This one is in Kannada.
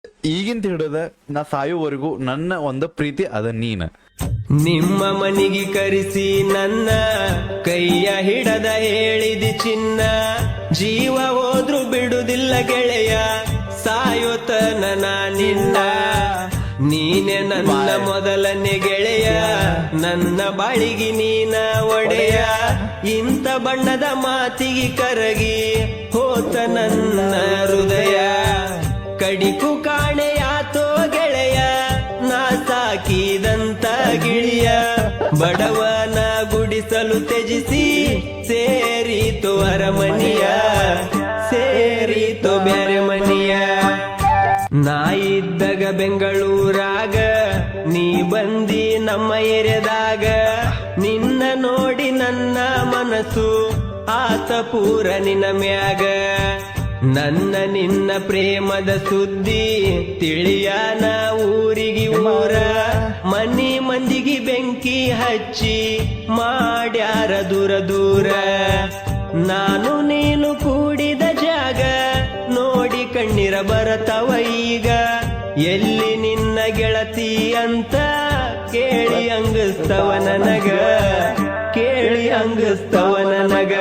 ಈಗಿಂತ ಹಿಡಿದ ನಾ ಸಾಯೋವರೆಗೂ ನನ್ನ ಒಂದು ಪ್ರೀತಿ ಅದ ನೀನ. ನಿಮ್ಮ ಮನಿಗೆ ಕರೆಸಿ ನನ್ನ ಕೈಯ ಹಿಡದ ಹೇಳಿದಿ ಚಿನ್ನ, ಜೀವ ಹೋದ್ರು ಬಿಡುದಿಲ್ಲ ಗೆಳೆಯ, ಸಾಯೋತನ ನಿನ್ನ. ನೀನೆ ನನ್ನ ಮೊದಲನೇ ಗೆಳೆಯ, ನನ್ನ ಬಾಳಿಗೆ ನೀನ ಒಡೆಯ. ಇಂಥ ಬಣ್ಣದ ಮಾತಿಗೆ ಕರಗಿ ಹೋತ ನನ್ನ ಹೃದಯ, ಕಡಿಕು ಕಾಣೆಯಾತೋ ಗೆಳೆಯ, ನಾ ಸಾಕಿದಂತ ಗಿಳಿಯ. ಬಡವನ ಗುಡಿಸಲು ತ್ಯಜಿಸಿ ಸೇರಿತು ಅರಮನಿಯ, ಸೇರಿತು ಬ್ಯಾರೆ ಮನಿಯ. ನಾ ಇದ್ದಾಗ ಬೆಂಗಳೂರಾಗ, ನೀ ಬಂದಿ ನಮ್ಮ ಎರೆದಾಗ. ನಿನ್ನ ನೋಡಿ ನನ್ನ ಮನಸ್ಸು ಆತ ಪೂರ ನಿನ್ನ ಮ್ಯಾಗ. ನನ್ನ ನಿನ್ನ ಪ್ರೇಮದ ಸುದ್ದಿ ತಿಳಿಯಾನ ಊರಿಗೆ ಊರ, ಮನಿ ಮಂದಿಗೆ ಬೆಂಕಿ ಹಚ್ಚಿ ಮಾಡ್ಯಾರ ದೂರ ದೂರ. ನಾನು ನೀನು ಕೂಡಿದ ಜಾಗ ನೋಡಿ ಕಣ್ಣೀರ ಬರತವ ಈಗ, ಎಲ್ಲಿ ನಿನ್ನ ಗೆಳತಿ ಅಂತ ಕೇಳಿ ಅಂಗಸ್ತವ ನನಗ, ಕೇಳಿ ಅಂಗಸ್ತವ ನನಗ.